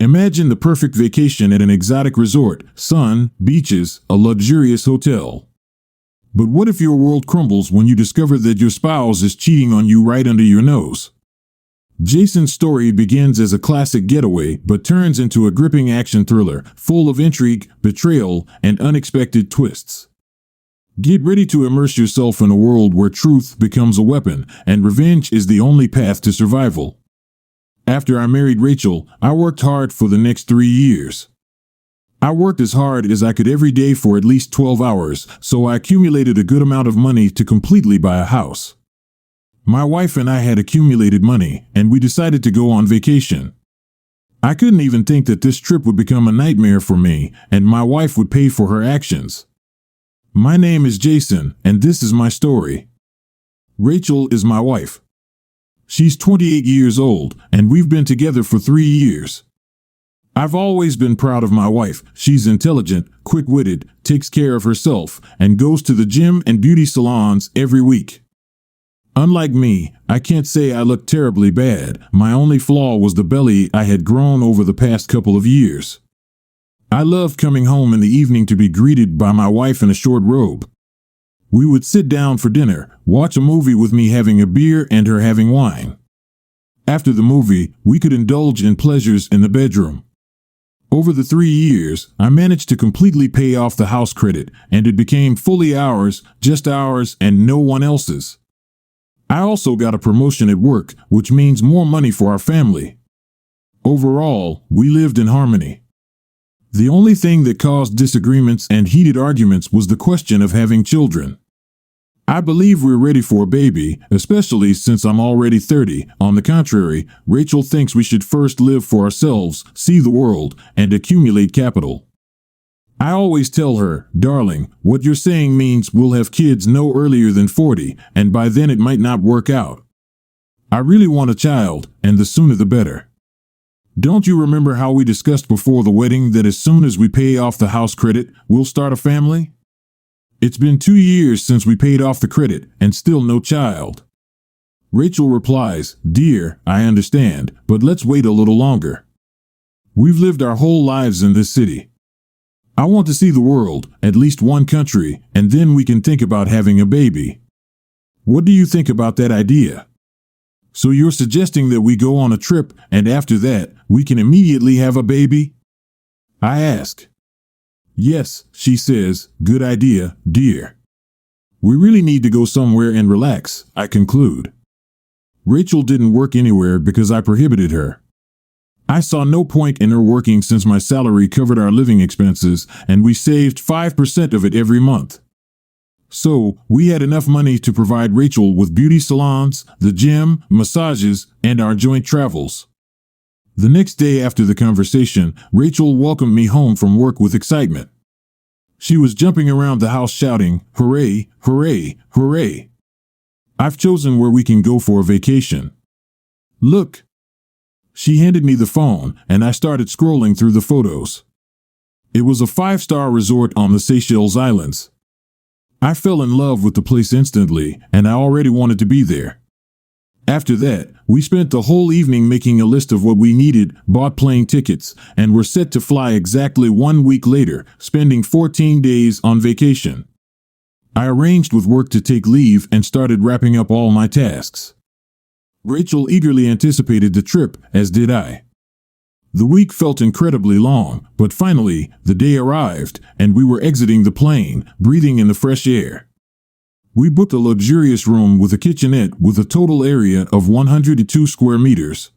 Imagine the perfect vacation at an exotic resort, sun, beaches, a luxurious hotel. But what if your world crumbles when you discover that your spouse is cheating on you right under your nose? Jason's story begins as a classic getaway but turns into a gripping action thriller full of intrigue, betrayal, and unexpected twists. Get ready to immerse yourself in a world where truth becomes a weapon and revenge is the only path to survival. After I married Rachel, I worked hard for the next 3 years. I worked as hard as I could every day for at least 12 hours, so I accumulated a good amount of money to completely buy a house. My wife and I had accumulated money, and we decided to go on vacation. I couldn't even think that this trip would become a nightmare for me, and my wife would pay for her actions. My name is Jason, and this is my story. Rachel is my wife. She's 28 years old, and we've been together for 3 years. I've always been proud of my wife. She's intelligent, quick-witted, takes care of herself, and goes to the gym and beauty salons every week. Unlike me, I can't say I look terribly bad. My only flaw was the belly I had grown over the past couple of years. I loved coming home in the evening to be greeted by my wife in a short robe. We would sit down for dinner, watch a movie with me having a beer and her having wine. After the movie, we could indulge in pleasures in the bedroom. Over the 3 years, I managed to completely pay off the house credit, and it became fully ours, just ours, and no one else's. I also got a promotion at work, which means more money for our family. Overall, we lived in harmony. The only thing that caused disagreements and heated arguments was the question of having children. I believe we're ready for a baby, especially since I'm already 30. On the contrary, Rachel thinks we should first live for ourselves, see the world, and accumulate capital. I always tell her, darling, what you're saying means we'll have kids no earlier than 40, and by then it might not work out. I really want a child, and the sooner the better. Don't you remember how we discussed before the wedding that as soon as we pay off the house credit, we'll start a family? It's been 2 years since we paid off the credit, and still no child. Rachel replies, Dear, I understand, but let's wait a little longer. We've lived our whole lives in this city. I want to see the world, at least one country, and then we can think about having a baby. What do you think about that idea? So you're suggesting that we go on a trip, and after that, we can immediately have a baby? I ask. Yes, she says, good idea, dear. We really need to go somewhere and relax, I conclude. Rachel didn't work anywhere because I prohibited her. I saw no point in her working since my salary covered our living expenses, and we saved 5% of it every month. So, we had enough money to provide Rachel with beauty salons, the gym, massages, and our joint travels. The next day after the conversation, Rachel welcomed me home from work with excitement. She was jumping around the house shouting, Hooray, hooray, hooray. I've chosen where we can go for a vacation. Look. She handed me the phone, and I started scrolling through the photos. It was a 5-star resort on the Seychelles Islands. I fell in love with the place instantly, and I already wanted to be there. After that, we spent the whole evening making a list of what we needed, bought plane tickets, and were set to fly exactly 1 week later, spending 14 days on vacation. I arranged with work to take leave and started wrapping up all my tasks. Rachel eagerly anticipated the trip, as did I. The week felt incredibly long, but finally, the day arrived, and we were exiting the plane, breathing in the fresh air. We booked a luxurious room with a kitchenette with a total area of 102 square meters.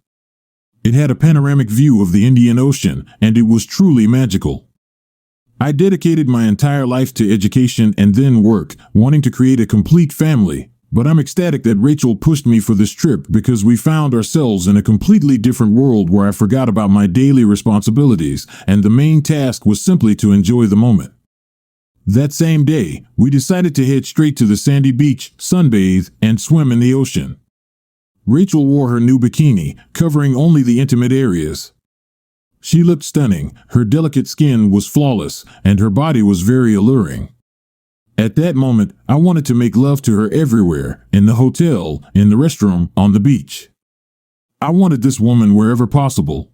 It had a panoramic view of the Indian Ocean, and it was truly magical. I dedicated my entire life to education and then work, wanting to create a complete family. But I'm ecstatic that Rachel pushed me for this trip because we found ourselves in a completely different world where I forgot about my daily responsibilities, and the main task was simply to enjoy the moment. That same day, we decided to head straight to the sandy beach, sunbathe, and swim in the ocean. Rachel wore her new bikini, covering only the intimate areas. She looked stunning, her delicate skin was flawless, and her body was very alluring. At that moment, I wanted to make love to her everywhere, in the hotel, in the restroom, on the beach. I wanted this woman wherever possible.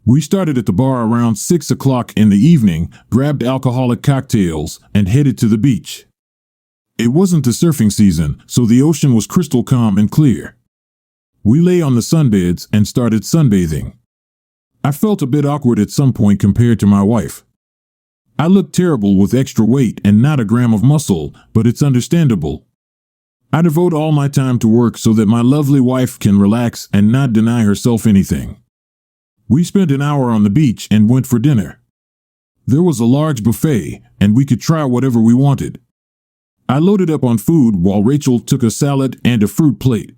We started at the bar around 6 o'clock in the evening, grabbed alcoholic cocktails, and headed to the beach. It wasn't the surfing season, so the ocean was crystal calm and clear. We lay on the sunbeds and started sunbathing. I felt a bit awkward at some point compared to my wife. I looked terrible with extra weight and not a gram of muscle, but it's understandable. I devote all my time to work so that my lovely wife can relax and not deny herself anything. We spent an hour on the beach and went for dinner. There was a large buffet, and we could try whatever we wanted. I loaded up on food while Rachel took a salad and a fruit plate.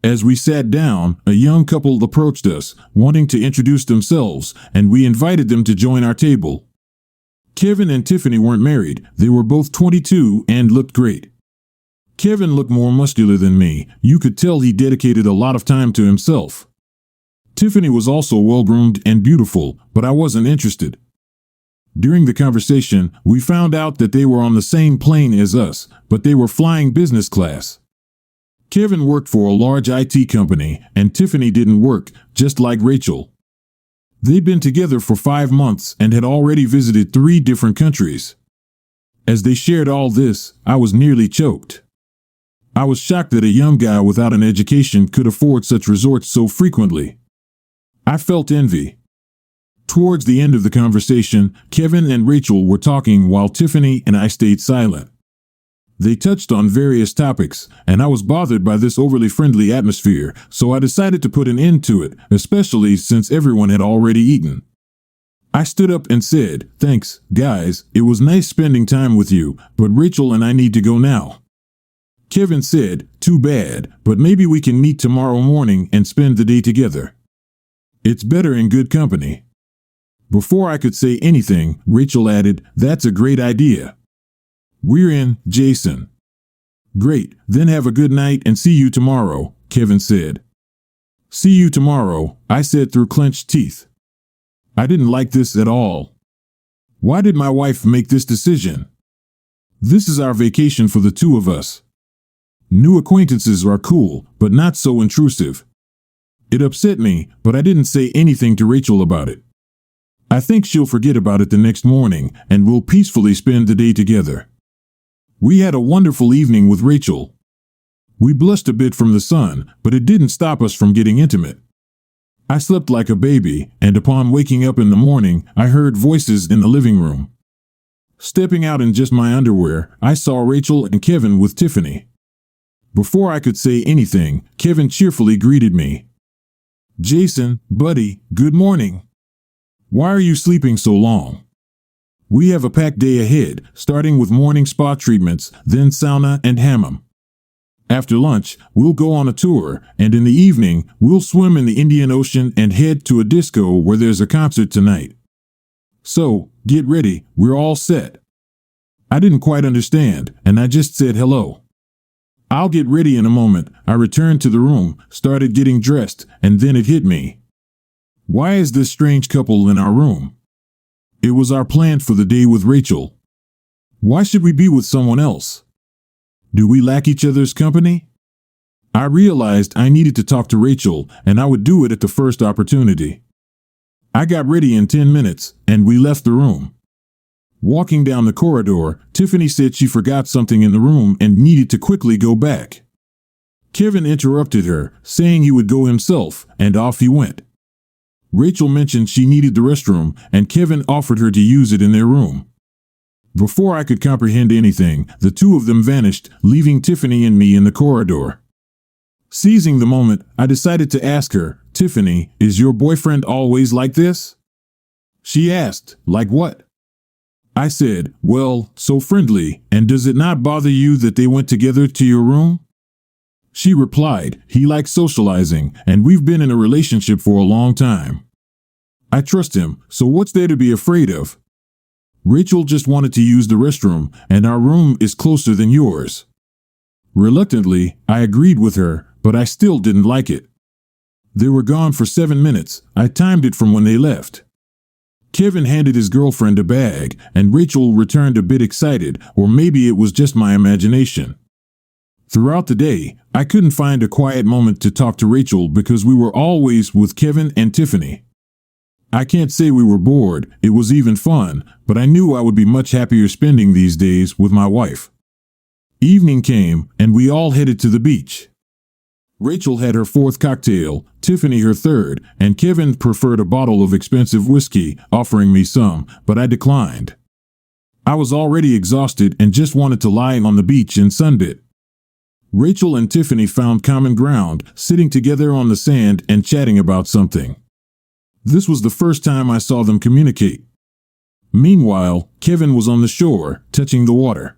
As we sat down, a young couple approached us, wanting to introduce themselves, and we invited them to join our table. Kevin and Tiffany weren't married. They were both 22 and looked great. Kevin looked more muscular than me. You could tell he dedicated a lot of time to himself. Tiffany was also well-groomed and beautiful, but I wasn't interested. During the conversation, we found out that they were on the same plane as us, but they were flying business class. Kevin worked for a large IT company, and Tiffany didn't work, just like Rachel. They'd been together for 5 months and had already visited 3 different countries. As they shared all this, I was nearly choked. I was shocked that a young guy without an education could afford such resorts so frequently. I felt envy. Towards the end of the conversation, Kevin and Rachel were talking while Tiffany and I stayed silent. They touched on various topics, and I was bothered by this overly friendly atmosphere, so I decided to put an end to it, especially since everyone had already eaten. I stood up and said, "Thanks, guys, it was nice spending time with you, but Rachel and I need to go now." Kevin said, "Too bad, but maybe we can meet tomorrow morning and spend the day together. It's better in good company." Before I could say anything, Rachel added, "That's a great idea." "We're in, Jason." "Great, then have a good night and see you tomorrow," Kevin said. "See you tomorrow," I said through clenched teeth. I didn't like this at all. Why did my wife make this decision? This is our vacation for the 2 of us. New acquaintances are cool, but not so intrusive. It upset me, but I didn't say anything to Rachel about it. I think she'll forget about it the next morning, and we'll peacefully spend the day together. We had a wonderful evening with Rachel. We blushed a bit from the sun, but it didn't stop us from getting intimate. I slept like a baby, and upon waking up in the morning, I heard voices in the living room. Stepping out in just my underwear, I saw Rachel and Kevin with Tiffany. Before I could say anything, Kevin cheerfully greeted me. "Jason, buddy, good morning. Why are you sleeping so long? We have a packed day ahead, starting with morning spa treatments, then sauna and hammam. After lunch, we'll go on a tour, and in the evening, we'll swim in the Indian Ocean and head to a disco where there's a concert tonight. So, get ready, we're all set." I didn't quite understand, and I just said hello. "I'll get ready in a moment." I returned to the room, started getting dressed, and then it hit me. Why is this strange couple in our room? It was our plan for the day with Rachel. Why should we be with someone else? Do we lack each other's company? I realized I needed to talk to Rachel, and I would do it at the first opportunity. I got ready in 10 minutes, and we left the room. Walking down the corridor, Tiffany said she forgot something in the room and needed to quickly go back. Kevin interrupted her, saying he would go himself, and off he went. Rachel mentioned she needed the restroom, and Kevin offered her to use it in their room. Before I could comprehend anything, the 2 of them vanished, leaving Tiffany and me in the corridor. Seizing the moment, I decided to ask her, "Tiffany, is your boyfriend always like this?" She asked, "Like what?" I said, "Well, so friendly, and does it not bother you that they went together to your room?" She replied, "He likes socializing, and we've been in a relationship for a long time. I trust him, so what's there to be afraid of? Rachel just wanted to use the restroom, and our room is closer than yours." Reluctantly, I agreed with her, but I still didn't like it. They were gone for 7 minutes. I timed it from when they left. Kevin handed his girlfriend a bag, and Rachel returned a bit excited, or maybe it was just my imagination. Throughout the day, I couldn't find a quiet moment to talk to Rachel because we were always with Kevin and Tiffany. I can't say we were bored, it was even fun, but I knew I would be much happier spending these days with my wife. Evening came, and we all headed to the beach. Rachel had her fourth cocktail, Tiffany her third, and Kevin preferred a bottle of expensive whiskey, offering me some, but I declined. I was already exhausted and just wanted to lie on the beach and sunbit. Rachel and Tiffany found common ground, sitting together on the sand and chatting about something. This was the first time I saw them communicate. Meanwhile, Kevin was on the shore, touching the water.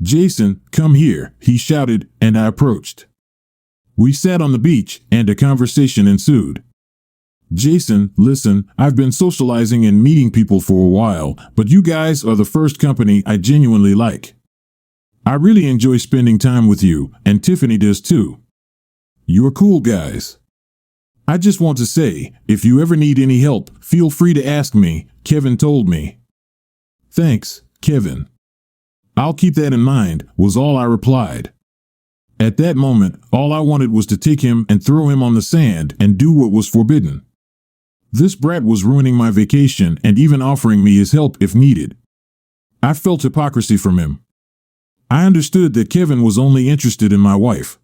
"Jason, come here," he shouted, and I approached. We sat on the beach, and a conversation ensued. "Jason, listen, I've been socializing and meeting people for a while, but you guys are the first company I genuinely like. I really enjoy spending time with you, and Tiffany does too. You're cool guys. I just want to say, if you ever need any help, feel free to ask me," Kevin told me. "Thanks, Kevin. I'll keep that in mind," was all I replied. At that moment, all I wanted was to take him and throw him on the sand and do what was forbidden. This brat was ruining my vacation and even offering me his help if needed. I felt hypocrisy from him. I understood that Kevin was only interested in my wife.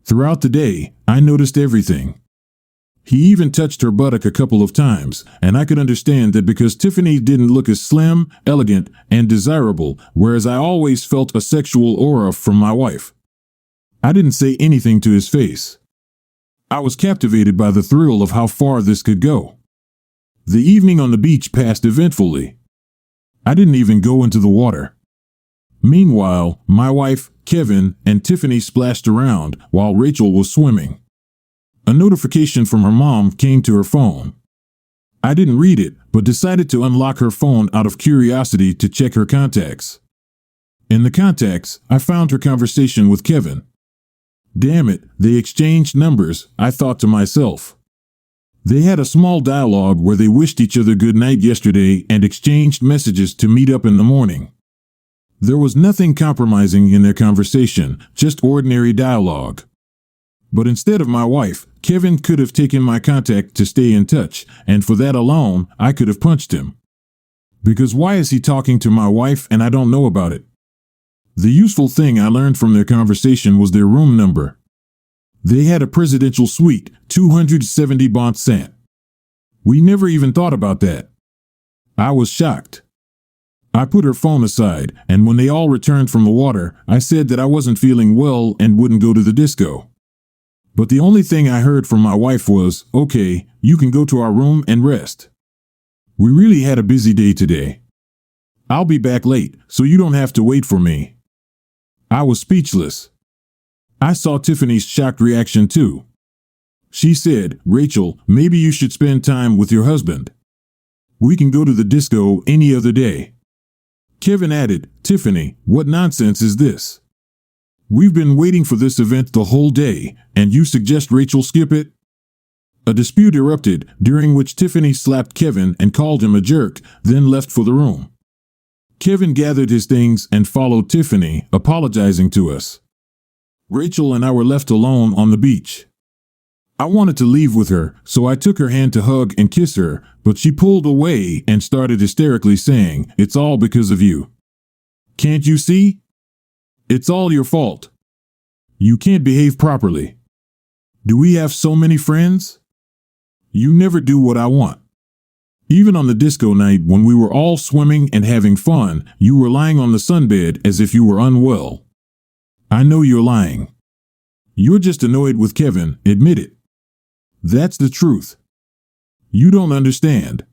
Throughout the day, I noticed everything. He even touched her buttock a couple of times, and I could understand that because Tiffany didn't look as slim, elegant, and desirable, whereas I always felt a sexual aura from my wife. I didn't say anything to his face. I was captivated by the thrill of how far this could go. The evening on the beach passed eventfully. I didn't even go into the water. Meanwhile, my wife, Kevin, and Tiffany splashed around while Rachel was swimming. A notification from her mom came to her phone. I didn't read it, but decided to unlock her phone out of curiosity to check her contacts. In the contacts, I found her conversation with Kevin. Damn it, they exchanged numbers, I thought to myself. They had a small dialogue where they wished each other good night yesterday and exchanged messages to meet up in the morning. There was nothing compromising in their conversation, just ordinary dialogue. But instead of my wife, Kevin could have taken my contact to stay in touch, and for that alone, I could have punched him. Because why is he talking to my wife and I don't know about it? The useful thing I learned from their conversation was their room number. They had a presidential suite, 270 Bon Sant. We never even thought about that. I was shocked. I put her phone aside, and when they all returned from the water, I said that I wasn't feeling well and wouldn't go to the disco. But the only thing I heard from my wife was, "Okay, you can go to our room and rest. We really had a busy day today. I'll be back late, so you don't have to wait for me." I was speechless. I saw Tiffany's shocked reaction too. She said, "Rachel, maybe you should spend time with your husband. We can go to the disco any other day." Kevin added, "Tiffany, what nonsense is this? We've been waiting for this event the whole day, and you suggest Rachel skip it?" A dispute erupted, during which Tiffany slapped Kevin and called him a jerk, then left for the room. Kevin gathered his things and followed Tiffany, apologizing to us. Rachel and I were left alone on the beach. I wanted to leave with her, so I took her hand to hug and kiss her, but she pulled away and started hysterically saying, "It's all because of you. Can't you see? It's all your fault. You can't behave properly. Do we have so many friends? You never do what I want. Even on the disco night when we were all swimming and having fun, you were lying on the sunbed as if you were unwell. I know you're lying. You're just annoyed with Kevin, admit it. That's the truth. You don't understand.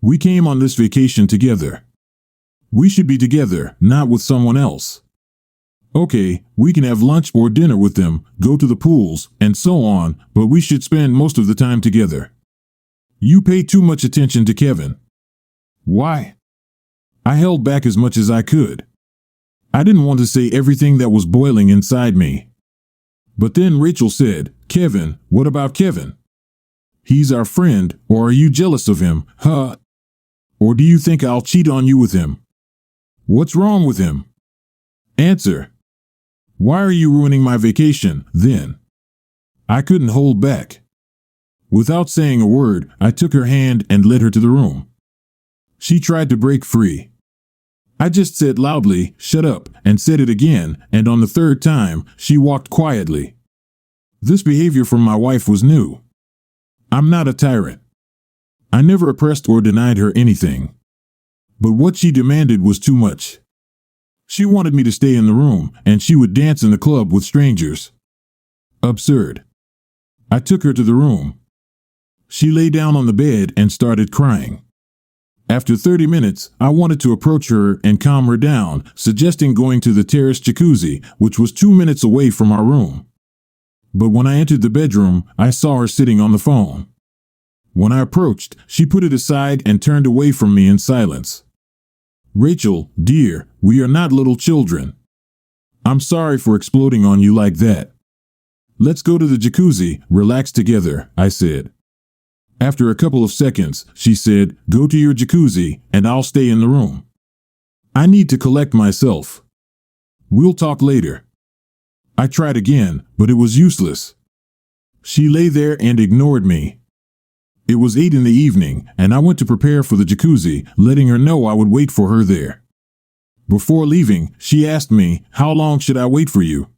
We came on this vacation together. We should be together, not with someone else. Okay, we can have lunch or dinner with them, go to the pools, and so on, but we should spend most of the time together. You pay too much attention to Kevin." Why? I held back as much as I could. I didn't want to say everything that was boiling inside me. But then Rachel said, "Kevin, what about Kevin? He's our friend, or are you jealous of him, huh? Or do you think I'll cheat on you with him? What's wrong with him? Answer. Why are you ruining my vacation, then?" I couldn't hold back. Without saying a word, I took her hand and led her to the room. She tried to break free. I just said loudly, "Shut up," and said it again, and on the third time, she walked quietly. This behavior from my wife was new. I'm not a tyrant. I never oppressed or denied her anything. But what she demanded was too much. She wanted me to stay in the room, and she would dance in the club with strangers. Absurd. I took her to the room. She lay down on the bed and started crying. After 30 minutes, I wanted to approach her and calm her down, suggesting going to the terrace jacuzzi, which was 2 minutes away from our room. But when I entered the bedroom, I saw her sitting on the phone. When I approached, she put it aside and turned away from me in silence. "Rachel, dear, we are not little children. I'm sorry for exploding on you like that. Let's go to the jacuzzi, relax together," I said. After a couple of seconds, she said, "Go to your jacuzzi, and I'll stay in the room. I need to collect myself. We'll talk later." I tried again, but it was useless. She lay there and ignored me. It was 8 in the evening, and I went to prepare for the jacuzzi, letting her know I would wait for her there. Before leaving, she asked me, "How long should I wait for you?"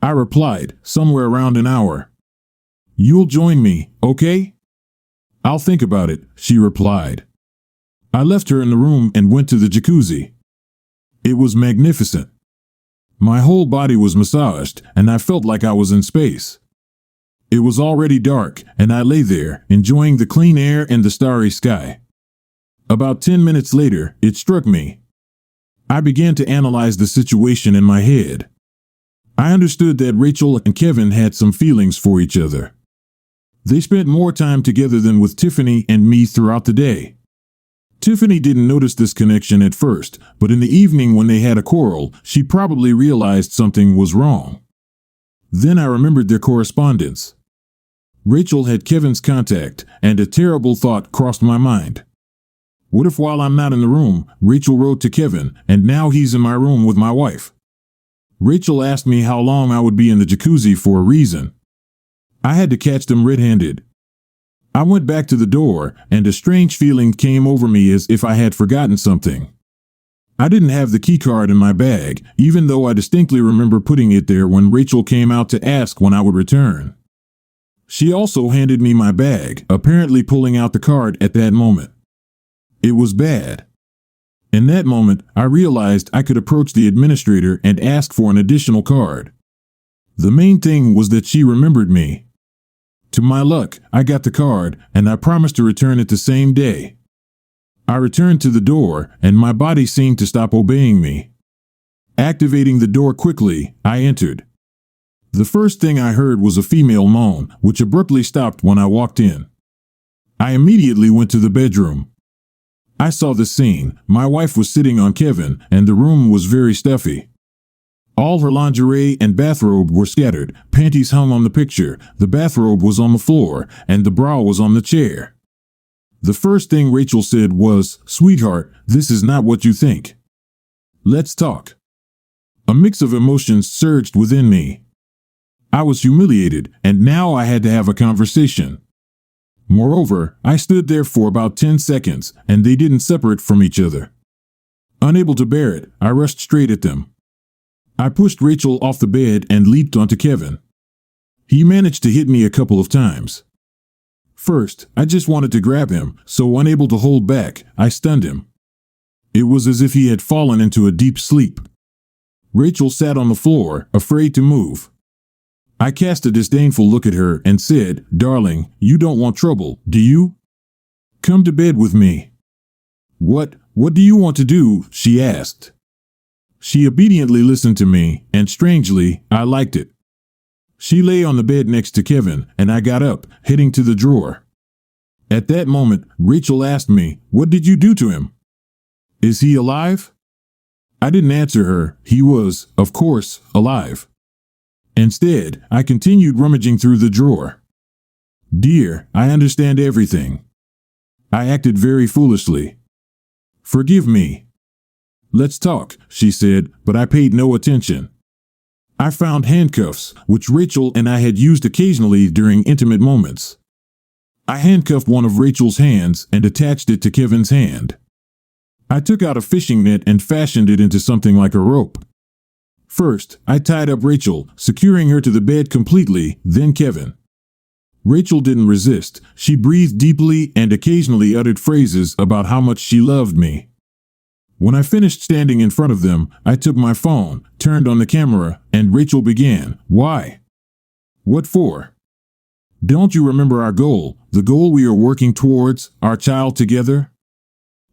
I replied, "Somewhere around an hour." "You'll join me, okay?" "I'll think about it," she replied. I left her in the room and went to the jacuzzi. It was magnificent. My whole body was massaged, and I felt like I was in space. It was already dark, and I lay there, enjoying the clean air and the starry sky. About 10 minutes later, it struck me. I began to analyze the situation in my head. I understood that Rachel and Kevin had some feelings for each other. They spent more time together than with Tiffany and me throughout the day. Tiffany didn't notice this connection at first, but in the evening when they had a quarrel, she probably realized something was wrong. Then I remembered their correspondence. Rachel had Kevin's contact, and a terrible thought crossed my mind. What if while I'm not in the room, Rachel wrote to Kevin, and now he's in my room with my wife? Rachel asked me how long I would be in the jacuzzi for a reason. I had to catch them red-handed. I went back to the door, and a strange feeling came over me as if I had forgotten something. I didn't have the keycard in my bag, even though I distinctly remember putting it there when Rachel came out to ask when I would return. She also handed me my bag, apparently pulling out the card at that moment. It was bad. In that moment, I realized I could approach the administrator and ask for an additional card. The main thing was that she remembered me. To my luck, I got the card, and I promised to return it the same day. I returned to the door, and my body seemed to stop obeying me. Activating the door quickly, I entered. The first thing I heard was a female moan, which abruptly stopped when I walked in. I immediately went to the bedroom. I saw the scene. My wife was sitting on Kevin, and the room was very stuffy. All her lingerie and bathrobe were scattered, panties hung on the picture, the bathrobe was on the floor, and the bra was on the chair. The first thing Rachel said was, "Sweetheart, this is not what you think. Let's talk." A mix of emotions surged within me. I was humiliated, and now I had to have a conversation. Moreover, I stood there for about 10 seconds, and they didn't separate from each other. Unable to bear it, I rushed straight at them. I pushed Rachel off the bed and leaped onto Kevin. He managed to hit me a couple of times. First, I just wanted to grab him, so unable to hold back, I stunned him. It was as if he had fallen into a deep sleep. Rachel sat on the floor, afraid to move. I cast a disdainful look at her and said, "Darling, you don't want trouble, do you? Come to bed with me." What do you want to do?" she asked. She obediently listened to me, and strangely, I liked it. She lay on the bed next to Kevin, and I got up, heading to the drawer. At that moment, Rachel asked me, "What did you do to him? Is he alive?" I didn't answer her. He was, of course, alive. Instead, I continued rummaging through the drawer. "Dear, I understand everything. I acted very foolishly. Forgive me." "Let's talk," she said, but I paid no attention. I found handcuffs, which Rachel and I had used occasionally during intimate moments. I handcuffed one of Rachel's hands and attached it to Kevin's hand. I took out a fishing net and fashioned it into something like a rope. First, I tied up Rachel, securing her to the bed completely, then Kevin. Rachel didn't resist. She breathed deeply and occasionally uttered phrases about how much she loved me. When I finished standing in front of them, I took my phone, turned on the camera, and Rachel began, "Why? What for? Don't you remember our goal, the goal we are working towards, our child together?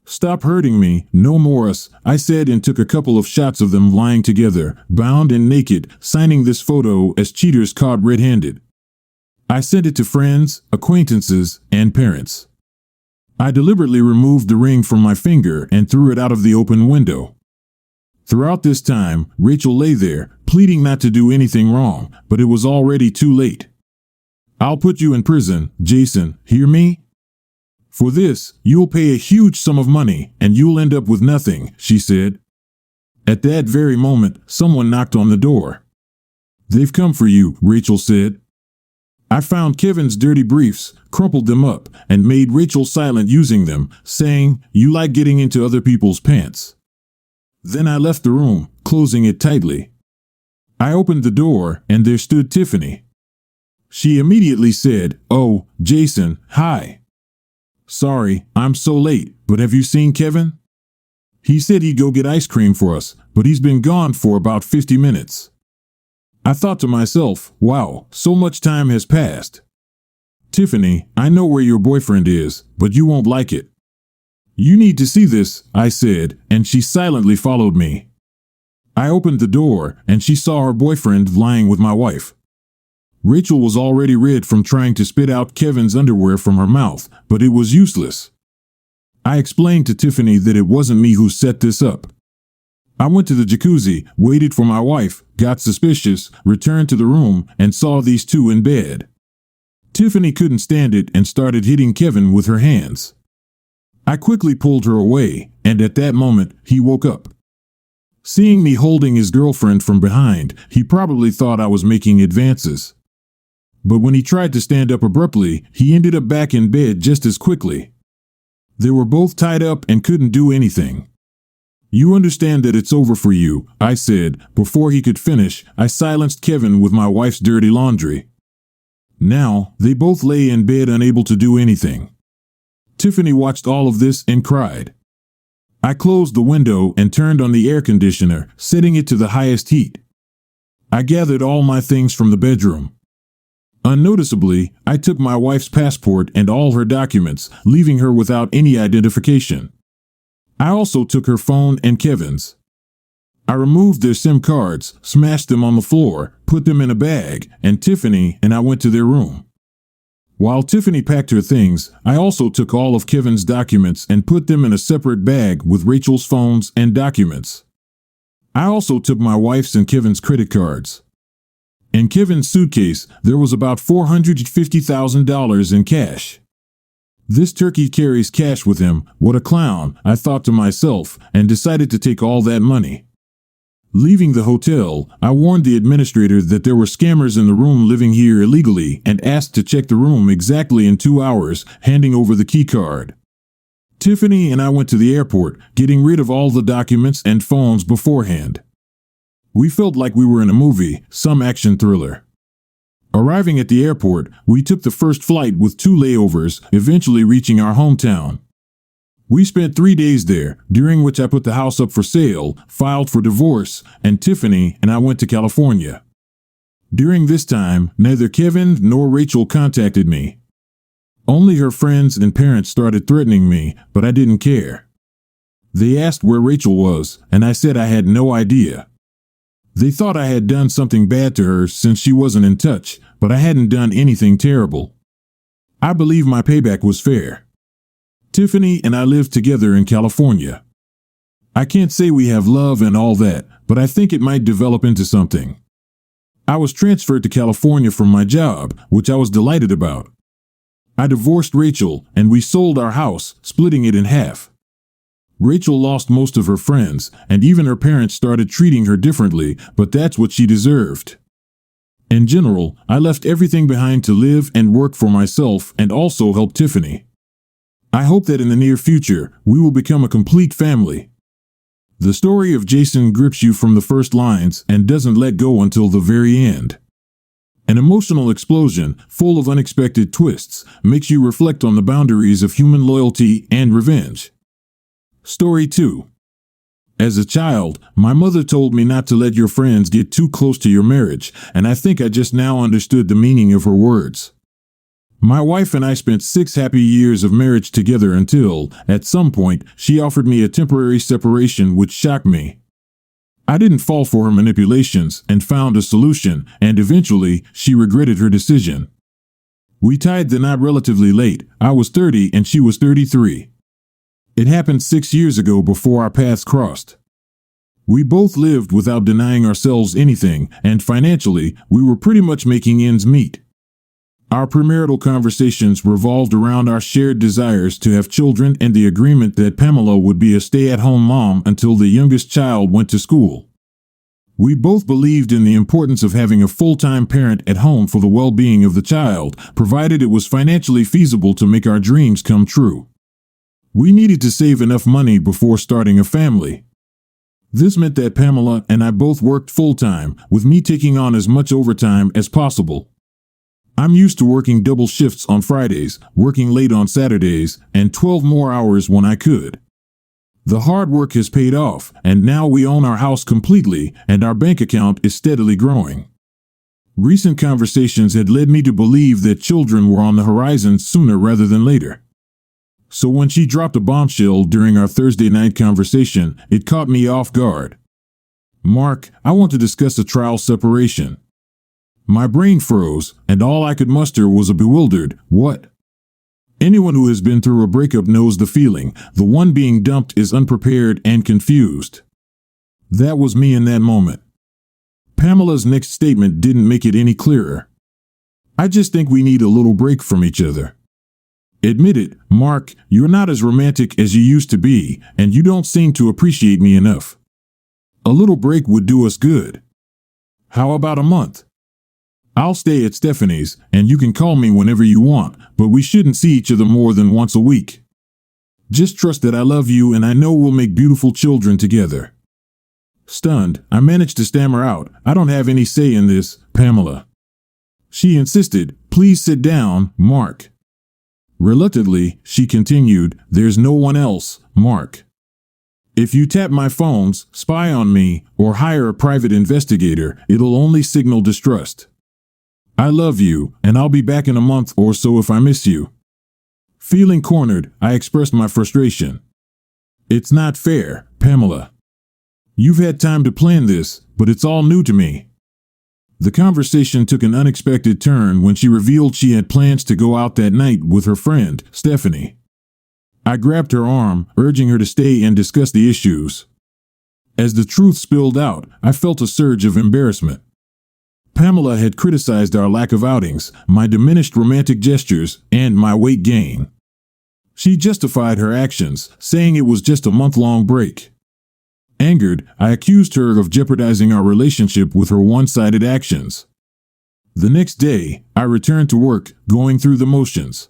Stop hurting me, no more us," I said, and took a couple of shots of them lying together, bound and naked, signing this photo as cheaters caught red-handed. I sent it to friends, acquaintances, and parents. I deliberately removed the ring from my finger and threw it out of the open window. Throughout this time, Rachel lay there, pleading not to do anything wrong, but it was already too late. "I'll put you in prison, Jason, hear me? For this, you'll pay a huge sum of money, and you'll end up with nothing," she said. At that very moment, someone knocked on the door. "They've come for you," Rachel said. I found Kevin's dirty briefs, crumpled them up, and made Rachel silent using them, saying, "You like getting into other people's pants." Then I left the room, closing it tightly. I opened the door, and there stood Tiffany. She immediately said, "Oh, Jason, hi. Sorry, I'm so late, but have you seen Kevin? He said he'd go get ice cream for us, but he's been gone for about 50 minutes. I thought to myself, wow, so much time has passed. Tiffany, I know where your boyfriend is, but you won't like it. You need to see this, I said, and she silently followed me. I opened the door, and she saw her boyfriend lying with my wife. Rachel was already red from trying to spit out Kevin's underwear from her mouth, but it was useless. I explained to Tiffany that it wasn't me who set this up. I went to the jacuzzi, waited for my wife, got suspicious, returned to the room, and saw these two in bed. Tiffany couldn't stand it and started hitting Kevin with her hands. I quickly pulled her away, and at that moment, he woke up. Seeing me holding his girlfriend from behind, he probably thought I was making advances. But when he tried to stand up abruptly, he ended up back in bed just as quickly. They were both tied up and couldn't do anything. You understand that it's over for you, I said. Before he could finish, I silenced Kevin with my wife's dirty laundry. Now, they both lay in bed unable to do anything. Tiffany watched all of this and cried. I closed the window and turned on the air conditioner, setting it to the highest heat. I gathered all my things from the bedroom. Unnoticeably, I took my wife's passport and all her documents, leaving her without any identification. I also took her phone and Kevin's. I removed their SIM cards, smashed them on the floor, put them in a bag, and Tiffany and I went to their room. While Tiffany packed her things, I also took all of Kevin's documents and put them in a separate bag with Rachel's phones and documents. I also took my wife's and Kevin's credit cards. In Kevin's suitcase, there was about $450,000 in cash. This turkey carries cash with him, what a clown, I thought to myself, and decided to take all that money. Leaving the hotel, I warned the administrator that there were scammers in the room living here illegally and asked to check the room exactly in 2 hours, handing over the key card. Tiffany and I went to the airport, getting rid of all the documents and phones beforehand. We felt like we were in a movie, some action thriller. Arriving at the airport, we took the first flight with 2 layovers, eventually reaching our hometown. We spent 3 days there, during which I put the house up for sale, filed for divorce, and Tiffany and I went to California. During this time, neither Kevin nor Rachel contacted me. Only her friends and parents started threatening me, but I didn't care. They asked where Rachel was, and I said I had no idea. They thought I had done something bad to her since she wasn't in touch, but I hadn't done anything terrible. I believe my payback was fair. Tiffany and I lived together in California. I can't say we have love and all that, but I think it might develop into something. I was transferred to California from my job, which I was delighted about. I divorced Rachel, and we sold our house, splitting it in half. Rachel lost most of her friends, and even her parents started treating her differently, but that's what she deserved. In general, I left everything behind to live and work for myself and also help Tiffany. I hope that in the near future, we will become a complete family. The story of Jason grips you from the first lines and doesn't let go until the very end. An emotional explosion, full of unexpected twists, makes you reflect on the boundaries of human loyalty and revenge. Story 2. As a child, my mother told me not to let your friends get too close to your marriage, and I think I just now understood the meaning of her words. My wife and I spent 6 happy years of marriage together until, at some point, she offered me a temporary separation which shocked me. I didn't fall for her manipulations and found a solution, and eventually, she regretted her decision. We tied the knot relatively late. I was 30 and she was 33. It happened 6 years ago before our paths crossed. We both lived without denying ourselves anything, and financially, we were pretty much making ends meet. Our premarital conversations revolved around our shared desires to have children and the agreement that Pamela would be a stay-at-home mom until the youngest child went to school. We both believed in the importance of having a full-time parent at home for the well-being of the child, provided it was financially feasible to make our dreams come true. We needed to save enough money before starting a family. This meant that Pamela and I both worked full-time, with me taking on as much overtime as possible. I'm used to working double shifts on Fridays, working late on Saturdays, and 12 more hours when I could. The hard work has paid off, and now we own our house completely, and our bank account is steadily growing. Recent conversations had led me to believe that children were on the horizon sooner rather than later. So when she dropped a bombshell during our Thursday night conversation, it caught me off guard. "Mark, I want to discuss a trial separation." My brain froze, and all I could muster was a bewildered, "What?" Anyone who has been through a breakup knows the feeling. The one being dumped is unprepared and confused. That was me in that moment. Pamela's next statement didn't make it any clearer. "I just think we need a little break from each other. Admit it, Mark, you're not as romantic as you used to be, and you don't seem to appreciate me enough. A little break would do us good. How about a month? I'll stay at Stephanie's, and you can call me whenever you want, but we shouldn't see each other more than once a week. Just trust that I love you and I know we'll make beautiful children together." Stunned, I managed to stammer out, "I don't have any say in this, Pamela." She insisted, "Please sit down, Mark." Reluctantly, she continued, "There's no one else, Mark. If you tap my phones, spy on me, or hire a private investigator, it'll only signal distrust. I love you, and I'll be back in a month or so if I miss you." Feeling cornered, I expressed my frustration. "It's not fair, Pamela. You've had time to plan this, but it's all new to me." The conversation took an unexpected turn when she revealed she had plans to go out that night with her friend, Stephanie. I grabbed her arm, urging her to stay and discuss the issues. As the truth spilled out, I felt a surge of embarrassment. Pamela had criticized our lack of outings, my diminished romantic gestures, and my weight gain. She justified her actions, saying it was just a month-long break. Angered, I accused her of jeopardizing our relationship with her one-sided actions. The next day, I returned to work, going through the motions.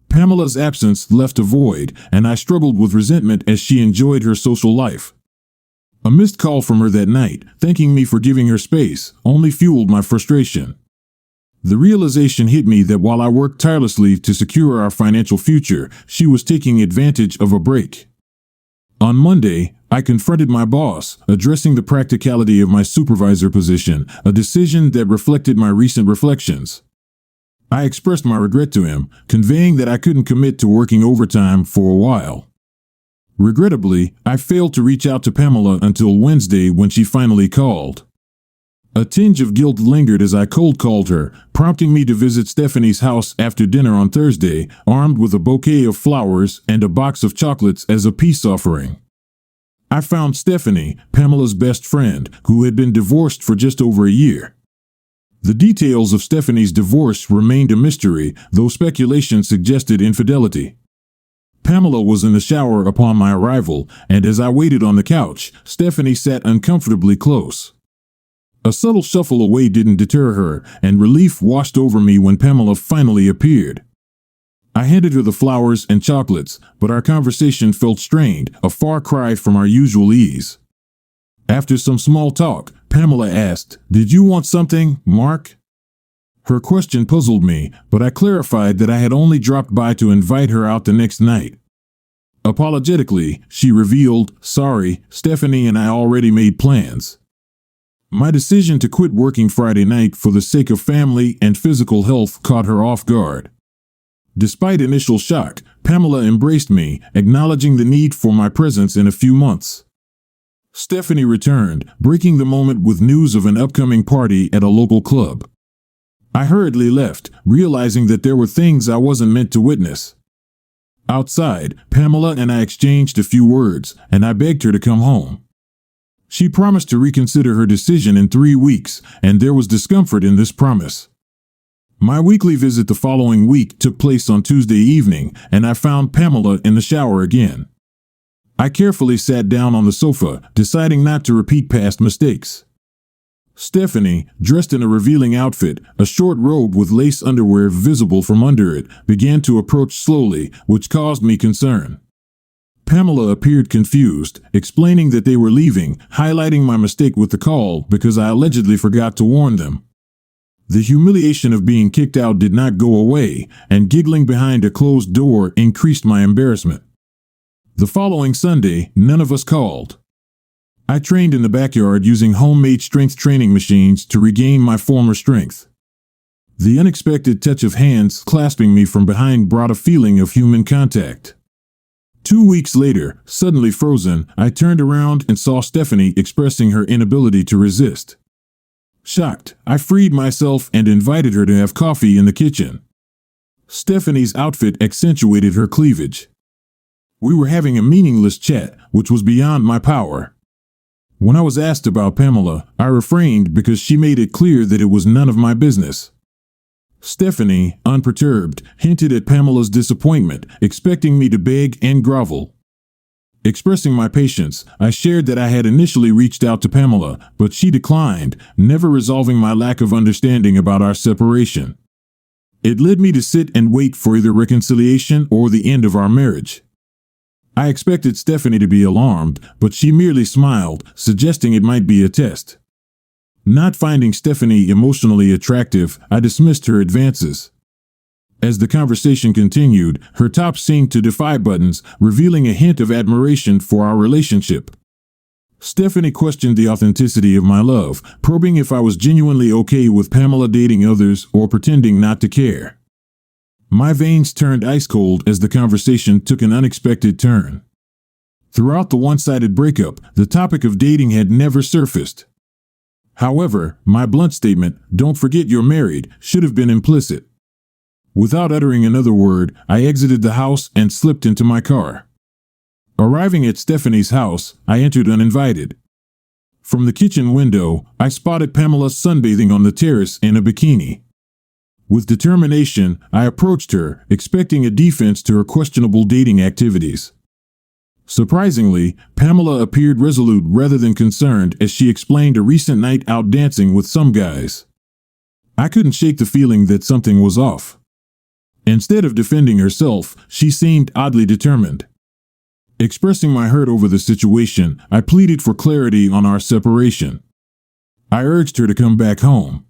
Pamela's absence left a void, and I struggled with resentment as she enjoyed her social life. A missed call from her that night, thanking me for giving her space, only fueled my frustration. The realization hit me that while I worked tirelessly to secure our financial future, she was taking advantage of a break. On Monday, I confronted my boss, addressing the practicality of my supervisor position, a decision that reflected my recent reflections. I expressed my regret to him, conveying that I couldn't commit to working overtime for a while. Regrettably, I failed to reach out to Pamela until Wednesday when she finally called. A tinge of guilt lingered as I cold-called her, prompting me to visit Stephanie's house after dinner on Thursday, armed with a bouquet of flowers and a box of chocolates as a peace offering. I found Stephanie, Pamela's best friend, who had been divorced for just over a year. The details of Stephanie's divorce remained a mystery, though speculation suggested infidelity. Pamela was in the shower upon my arrival, and as I waited on the couch, Stephanie sat uncomfortably close. A subtle shuffle away didn't deter her, and relief washed over me when Pamela finally appeared. I handed her the flowers and chocolates, but our conversation felt strained, a far cry from our usual ease. After some small talk, Pamela asked, "Did you want something, Mark?" Her question puzzled me, but I clarified that I had only dropped by to invite her out the next night. Apologetically, she revealed, "Sorry, Stephanie and I already made plans." My decision to quit working Friday night for the sake of family and physical health caught her off guard. Despite initial shock, Pamela embraced me, acknowledging the need for my presence in a few months. Stephanie returned, breaking the moment with news of an upcoming party at a local club. I hurriedly left, realizing that there were things I wasn't meant to witness. Outside, Pamela and I exchanged a few words, and I begged her to come home. She promised to reconsider her decision in 3 weeks, and there was discomfort in this promise. My weekly visit the following week took place on Tuesday evening, and I found Pamela in the shower again. I carefully sat down on the sofa, deciding not to repeat past mistakes. Stephanie, dressed in a revealing outfit, a short robe with lace underwear visible from under it, began to approach slowly, which caused me concern. Pamela appeared confused, explaining that they were leaving, highlighting my mistake with the call because I allegedly forgot to warn them. The humiliation of being kicked out did not go away, and giggling behind a closed door increased my embarrassment. The following Sunday, none of us called. I trained in the backyard using homemade strength training machines to regain my former strength. The unexpected touch of hands clasping me from behind brought a feeling of human contact. 2 weeks later, suddenly frozen, I turned around and saw Stephanie expressing her inability to resist. Shocked, I freed myself and invited her to have coffee in the kitchen. Stephanie's outfit accentuated her cleavage. We were having a meaningless chat, which was beyond my power. When I was asked about Pamela, I refrained because she made it clear that it was none of my business. Stephanie, unperturbed, hinted at Pamela's disappointment, expecting me to beg and grovel. Expressing my patience, I shared that I had initially reached out to Pamela, but she declined, never resolving my lack of understanding about our separation. It led me to sit and wait for either reconciliation or the end of our marriage. I expected Stephanie to be alarmed, but she merely smiled, suggesting it might be a test. Not finding Stephanie emotionally attractive, I dismissed her advances. As the conversation continued, her top seemed to defy buttons, revealing a hint of admiration for our relationship. Stephanie questioned the authenticity of my love, probing if I was genuinely okay with Pamela dating others or pretending not to care. My veins turned ice cold as the conversation took an unexpected turn. Throughout the one-sided breakup, the topic of dating had never surfaced. However, my blunt statement, "Don't forget you're married," should have been implicit. Without uttering another word, I exited the house and slipped into my car. Arriving at Stephanie's house, I entered uninvited. From the kitchen window, I spotted Pamela sunbathing on the terrace in a bikini. With determination, I approached her, expecting a defense to her questionable dating activities. Surprisingly, Pamela appeared resolute rather than concerned as she explained a recent night out dancing with some guys. I couldn't shake the feeling that something was off. Instead of defending herself, she seemed oddly determined. Expressing my hurt over the situation, I pleaded for clarity on our separation. I urged her to come back home.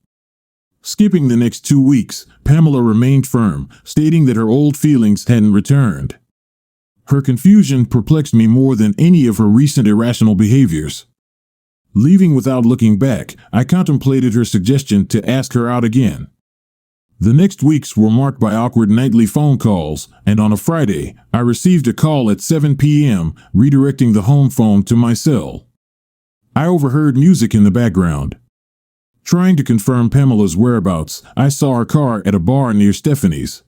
Skipping the next 2 weeks, Pamela remained firm, stating that her old feelings hadn't returned. Her confusion perplexed me more than any of her recent irrational behaviors. Leaving without looking back, I contemplated her suggestion to ask her out again. The next weeks were marked by awkward nightly phone calls, and on a Friday, I received a call at 7 p.m., redirecting the home phone to my cell. I overheard music in the background. Trying to confirm Pamela's whereabouts, I saw her car at a bar near Stephanie's.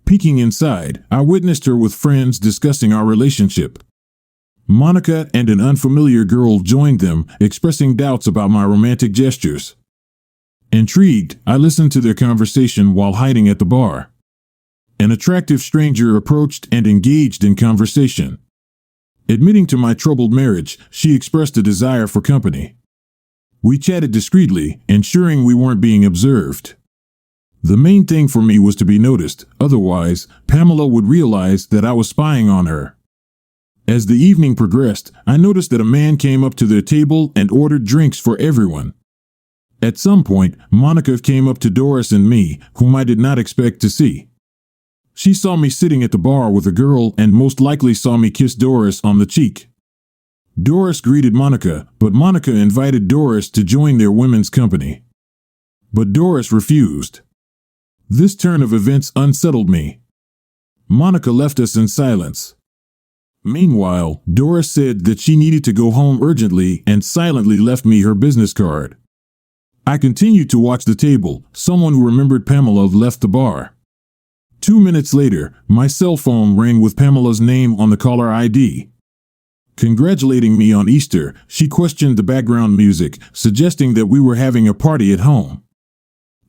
Peeking inside, I witnessed her with friends discussing our relationship. Monica and an unfamiliar girl joined them, expressing doubts about my romantic gestures. Intrigued, I listened to their conversation while hiding at the bar. An attractive stranger approached and engaged in conversation. Admitting to my troubled marriage, she expressed a desire for company. We chatted discreetly, ensuring we weren't being observed. The main thing for me was to be noticed, otherwise, Pamela would realize that I was spying on her. As the evening progressed, I noticed that a man came up to their table and ordered drinks for everyone. At some point, Monica came up to Doris and me, whom I did not expect to see. She saw me sitting at the bar with a girl and most likely saw me kiss Doris on the cheek. Doris greeted Monica, but Monica invited Doris to join their women's company. But Doris refused. This turn of events unsettled me. Monica left us in silence. Meanwhile, Doris said that she needed to go home urgently and silently left me her business card. I continued to watch the table. Someone who remembered Pamela left the bar. 2 minutes later, my cell phone rang with Pamela's name on the caller ID. Congratulating me on Easter, she questioned the background music, suggesting that we were having a party at home.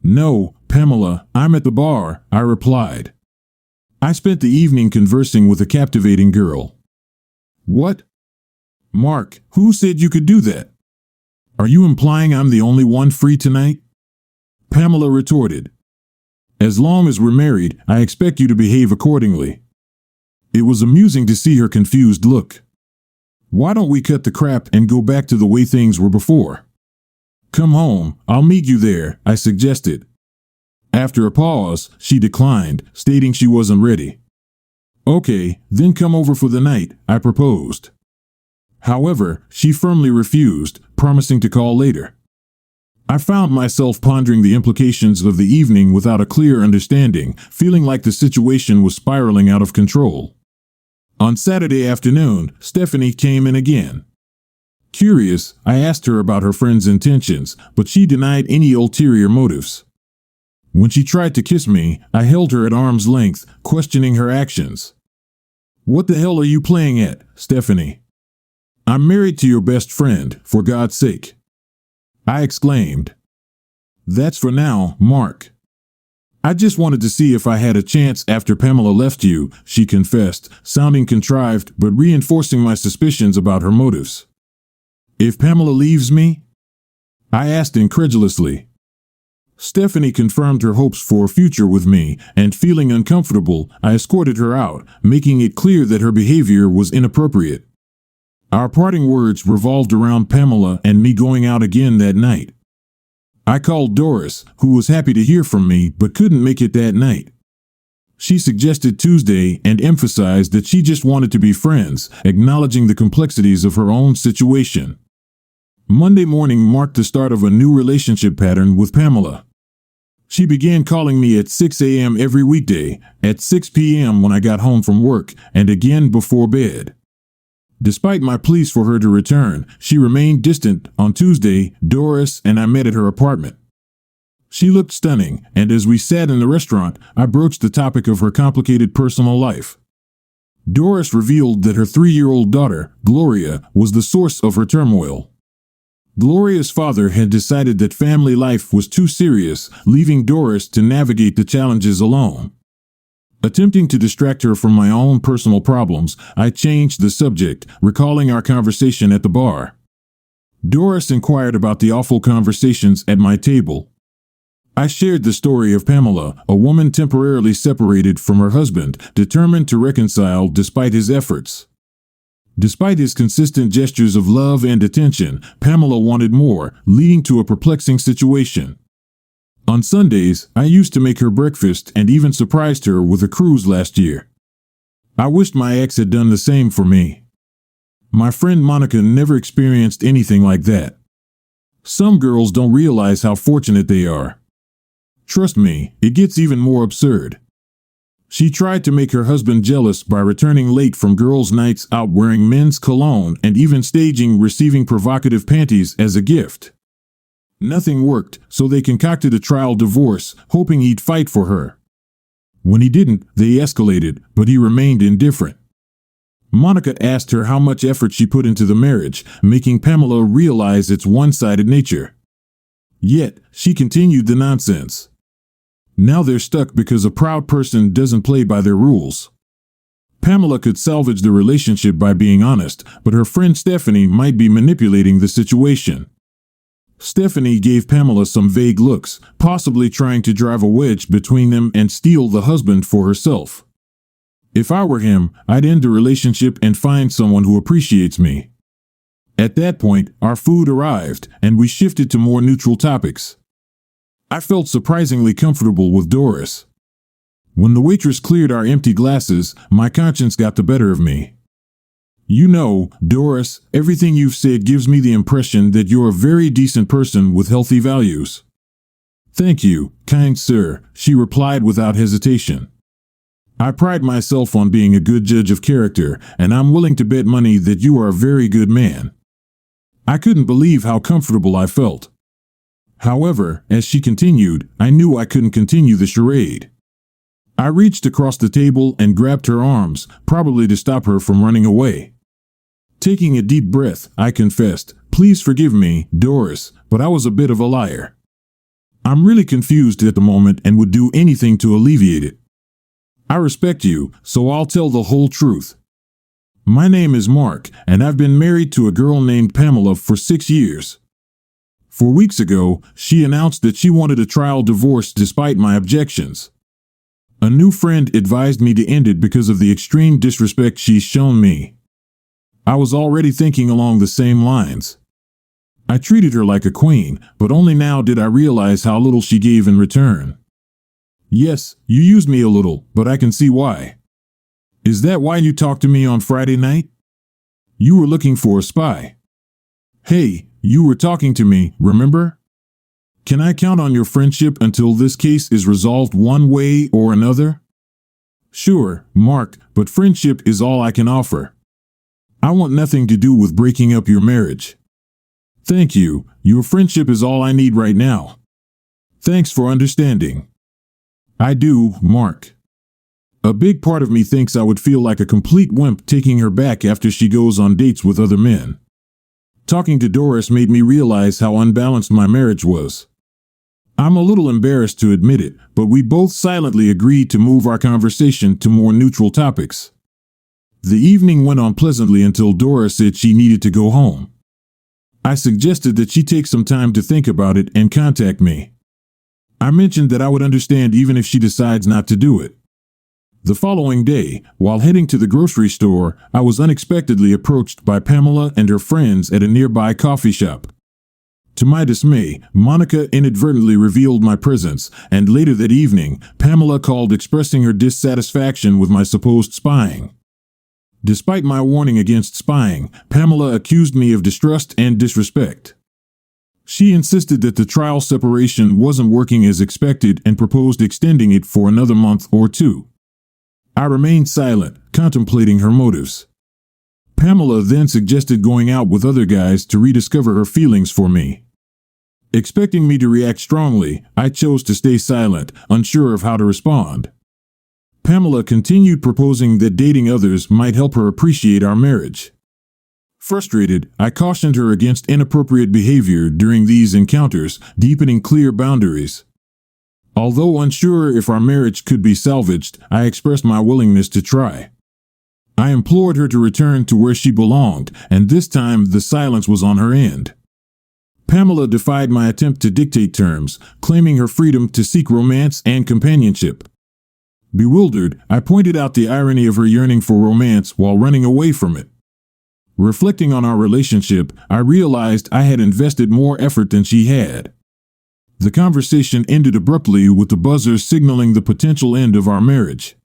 No, Pamela, I'm at the bar, I replied. I spent the evening conversing with a captivating girl. What? Mark, who said you could do that? Are you implying I'm the only one free tonight? Pamela retorted. As long as we're married, I expect you to behave accordingly. It was amusing to see her confused look. Why don't we cut the crap and go back to the way things were before? Come home, I'll meet you there, I suggested. After a pause, she declined, stating she wasn't ready. Okay, then come over for the night, I proposed. However, she firmly refused, promising to call later. I found myself pondering the implications of the evening without a clear understanding, feeling like the situation was spiraling out of control. On Saturday afternoon, Stephanie came in again. Curious, I asked her about her friend's intentions, but she denied any ulterior motives. When she tried to kiss me, I held her at arm's length, questioning her actions. What the hell are you playing at, Stephanie? I'm married to your best friend, for God's sake. I exclaimed. That's for now, Mark. I just wanted to see if I had a chance after Pamela left you, she confessed, sounding contrived but reinforcing my suspicions about her motives. If Pamela leaves me? I asked incredulously. Stephanie confirmed her hopes for a future with me, and feeling uncomfortable, I escorted her out, making it clear that her behavior was inappropriate. Our parting words revolved around Pamela and me going out again that night. I called Doris, who was happy to hear from me but couldn't make it that night. She suggested Tuesday and emphasized that she just wanted to be friends, acknowledging the complexities of her own situation. Monday morning marked the start of a new relationship pattern with Pamela. She began calling me at 6 a.m. every weekday, at 6 p.m. when I got home from work, and again before bed. Despite my pleas for her to return, she remained distant. On Tuesday, Doris and I met at her apartment. She looked stunning, and as we sat in the restaurant, I broached the topic of her complicated personal life. Doris revealed that her 3-year-old daughter, Gloria, was the source of her turmoil. Gloria's father had decided that family life was too serious, leaving Doris to navigate the challenges alone. Attempting to distract her from my own personal problems, I changed the subject, recalling our conversation at the bar. Doris inquired about the awful conversations at my table. I shared the story of Pamela, a woman temporarily separated from her husband, determined to reconcile despite his efforts. Despite his consistent gestures of love and attention, Pamela wanted more, leading to a perplexing situation. On Sundays, I used to make her breakfast and even surprised her with a cruise last year. I wished my ex had done the same for me. My friend Monica never experienced anything like that. Some girls don't realize how fortunate they are. Trust me, it gets even more absurd. She tried to make her husband jealous by returning late from girls' nights out wearing men's cologne and even staging receiving provocative panties as a gift. Nothing worked, so they concocted a trial divorce, hoping he'd fight for her. When he didn't, they escalated, but he remained indifferent. Monica asked her how much effort she put into the marriage, making Pamela realize its one-sided nature. Yet, she continued the nonsense. Now they're stuck because a proud person doesn't play by their rules. Pamela could salvage the relationship by being honest, but her friend Stephanie might be manipulating the situation. Stephanie gave Pamela some vague looks, possibly trying to drive a wedge between them and steal the husband for herself. If I were him, I'd end the relationship and find someone who appreciates me. At that point, our food arrived, and we shifted to more neutral topics. I felt surprisingly comfortable with Doris. When the waitress cleared our empty glasses, my conscience got the better of me. You know, Doris, everything you've said gives me the impression that you're a very decent person with healthy values. Thank you, kind sir, she replied without hesitation. I pride myself on being a good judge of character, and I'm willing to bet money that you are a very good man. I couldn't believe how comfortable I felt. However, as she continued, I knew I couldn't continue the charade. I reached across the table and grabbed her arms, probably to stop her from running away. Taking a deep breath, I confessed, "Please forgive me, Doris, but I was a bit of a liar. I'm really confused at the moment and would do anything to alleviate it. I respect you, so I'll tell the whole truth. My name is Mark, and I've been married to a girl named Pamela for 6 years. 4 weeks ago, she announced that she wanted a trial divorce despite my objections. A new friend advised me to end it because of the extreme disrespect she's shown me. I was already thinking along the same lines. I treated her like a queen, but only now did I realize how little she gave in return. Yes, you used me a little, but I can see why. Is that why you talked to me on Friday night? You were looking for a spy. Hey, you were talking to me, remember? Can I count on your friendship until this case is resolved one way or another? Sure, Mark, but friendship is all I can offer. I want nothing to do with breaking up your marriage. Thank you, your friendship is all I need right now. Thanks for understanding. I do, Mark. A big part of me thinks I would feel like a complete wimp taking her back after she goes on dates with other men. Talking to Doris made me realize how unbalanced my marriage was. I'm a little embarrassed to admit it, but we both silently agreed to move our conversation to more neutral topics. The evening went on pleasantly until Doris said she needed to go home. I suggested that she take some time to think about it and contact me. I mentioned that I would understand even if she decides not to do it. The following day, while heading to the grocery store, I was unexpectedly approached by Pamela and her friends at a nearby coffee shop. To my dismay, Monica inadvertently revealed my presence, and later that evening, Pamela called expressing her dissatisfaction with my supposed spying. Despite my warning against spying, Pamela accused me of distrust and disrespect. She insisted that the trial separation wasn't working as expected and proposed extending it for another month or 2. I remained silent, contemplating her motives. Pamela then suggested going out with other guys to rediscover her feelings for me. Expecting me to react strongly, I chose to stay silent, unsure of how to respond. Pamela continued proposing that dating others might help her appreciate our marriage. Frustrated, I cautioned her against inappropriate behavior during these encounters, deepening clear boundaries. Although unsure if our marriage could be salvaged, I expressed my willingness to try. I implored her to return to where she belonged, and this time the silence was on her end. Pamela defied my attempt to dictate terms, claiming her freedom to seek romance and companionship. Bewildered, I pointed out the irony of her yearning for romance while running away from it. Reflecting on our relationship, I realized I had invested more effort than she had. The conversation ended abruptly with the buzzer signaling the potential end of our marriage.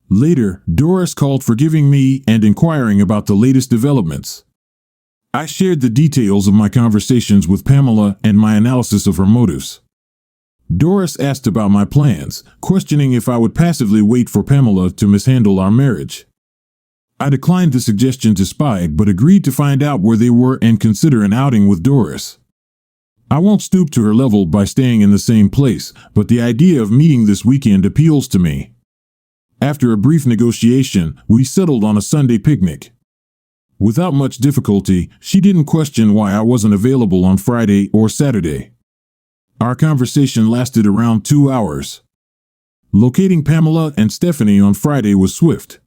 Later, Doris called forgiving me and inquiring about the latest developments. I shared the details of my conversations with Pamela and my analysis of her motives. Doris asked about my plans, questioning if I would passively wait for Pamela to mishandle our marriage. I declined the suggestion to spy, but agreed to find out where they were and consider an outing with Doris. I won't stoop to her level by staying in the same place, but the idea of meeting this weekend appeals to me. After a brief negotiation, we settled on a Sunday picnic. Without much difficulty, she didn't question why I wasn't available on Friday or Saturday. Our conversation lasted around 2 hours. Locating Pamela and Stephanie on Friday was swift.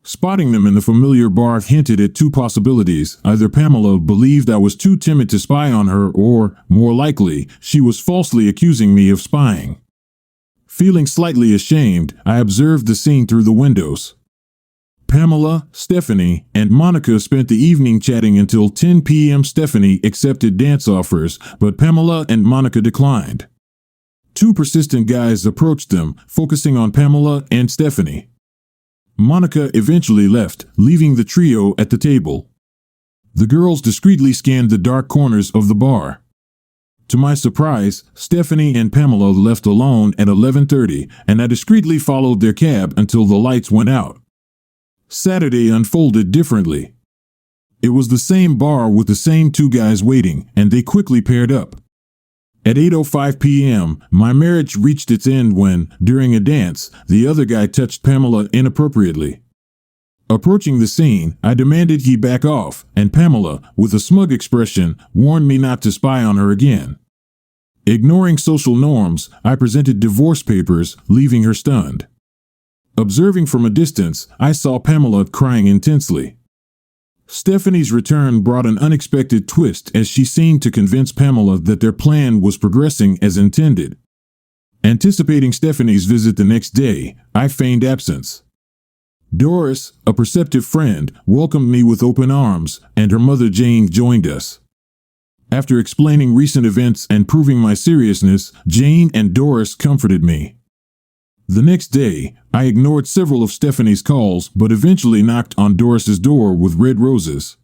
Spotting them in the familiar bar hinted at two possibilities. Either Pamela believed I was too timid to spy on her, or, more likely, she was falsely accusing me of spying. Feeling slightly ashamed, I observed the scene through the windows. Pamela, Stephanie, and Monica spent the evening chatting until 10 p.m. Stephanie accepted dance offers, but Pamela and Monica declined. Two persistent guys approached them, focusing on Pamela and Stephanie. Monica eventually left, leaving the trio at the table. The girls discreetly scanned the dark corners of the bar. To my surprise, Stephanie and Pamela left alone at 11:30, and I discreetly followed their cab until the lights went out. Saturday unfolded differently. It was the same bar with the same two guys waiting, and they quickly paired up. At 8:05 p.m., my marriage reached its end when, during a dance, the other guy touched Pamela inappropriately. Approaching the scene, I demanded he back off, and Pamela, with a smug expression, warned me not to spy on her again. Ignoring social norms, I presented divorce papers, leaving her stunned. Observing from a distance, I saw Pamela crying intensely. Stephanie's return brought an unexpected twist as she seemed to convince Pamela that their plan was progressing as intended. Anticipating Stephanie's visit the next day, I feigned absence. Doris, a perceptive friend, welcomed me with open arms, and her mother Jane joined us. After explaining recent events and proving my seriousness, Jane and Doris comforted me. The next day, I ignored several of Stephanie's calls but eventually knocked on Doris's door with red roses.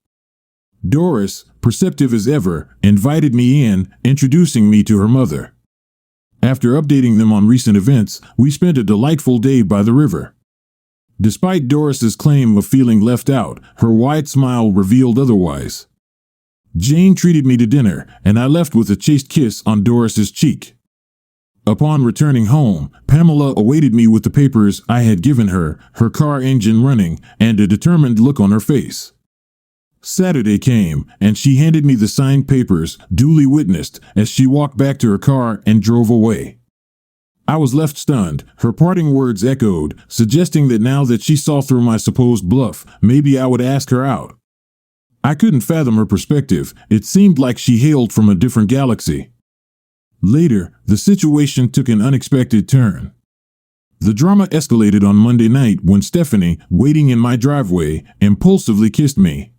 Doris, perceptive as ever, invited me in, introducing me to her mother. After updating them on recent events, we spent a delightful day by the river. Despite Doris's claim of feeling left out, her wide smile revealed otherwise. Jane treated me to dinner, and I left with a chaste kiss on Doris's cheek. Upon returning home, Pamela awaited me with the papers I had given her, her car engine running, and a determined look on her face. Saturday came, and she handed me the signed papers, duly witnessed, as she walked back to her car and drove away. I was left stunned. Her parting words echoed, suggesting that now that she saw through my supposed bluff, maybe I would ask her out. I couldn't fathom her perspective. It seemed like she hailed from a different galaxy. Later, the situation took an unexpected turn. The drama escalated on Monday night when Stephanie, waiting in my driveway, impulsively kissed me.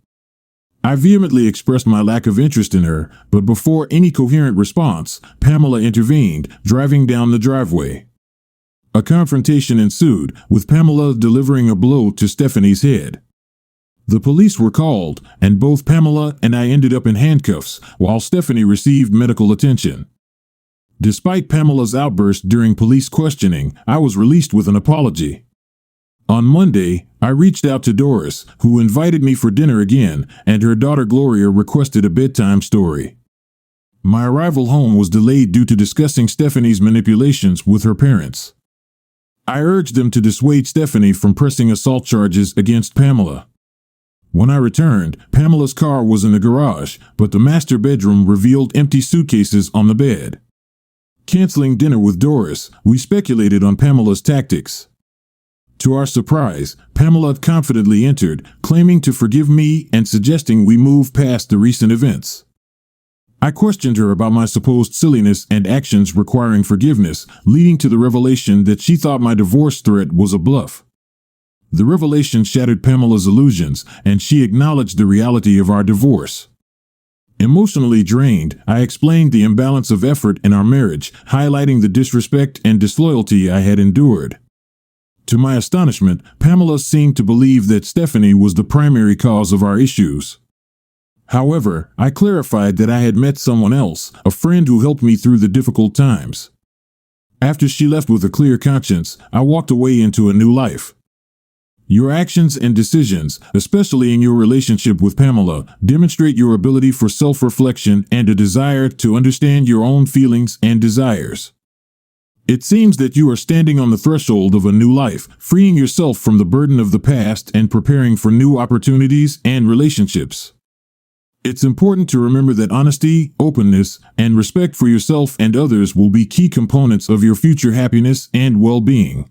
I vehemently expressed my lack of interest in her, but before any coherent response, Pamela intervened, driving down the driveway. A confrontation ensued, with Pamela delivering a blow to Stephanie's head. The police were called, and both Pamela and I ended up in handcuffs, while Stephanie received medical attention. Despite Pamela's outburst during police questioning, I was released with an apology. On Monday, I reached out to Doris, who invited me for dinner again, and her daughter Gloria requested a bedtime story. My arrival home was delayed due to discussing Stephanie's manipulations with her parents. I urged them to dissuade Stephanie from pressing assault charges against Pamela. When I returned, Pamela's car was in the garage, but the master bedroom revealed empty suitcases on the bed. Canceling dinner with Doris, we speculated on Pamela's tactics. To our surprise, Pamela confidently entered, claiming to forgive me and suggesting we move past the recent events. I questioned her about my supposed silliness and actions requiring forgiveness, leading to the revelation that she thought my divorce threat was a bluff. The revelation shattered Pamela's illusions, and she acknowledged the reality of our divorce. Emotionally drained, I explained the imbalance of effort in our marriage, highlighting the disrespect and disloyalty I had endured. To my astonishment, Pamela seemed to believe that Stephanie was the primary cause of our issues. However, I clarified that I had met someone else, a friend who helped me through the difficult times. After she left with a clear conscience, I walked away into a new life. Your actions and decisions, especially in your relationship with Pamela, demonstrate your ability for self-reflection and a desire to understand your own feelings and desires. It seems that you are standing on the threshold of a new life, freeing yourself from the burden of the past and preparing for new opportunities and relationships. It's important to remember that honesty, openness, and respect for yourself and others will be key components of your future happiness and well-being.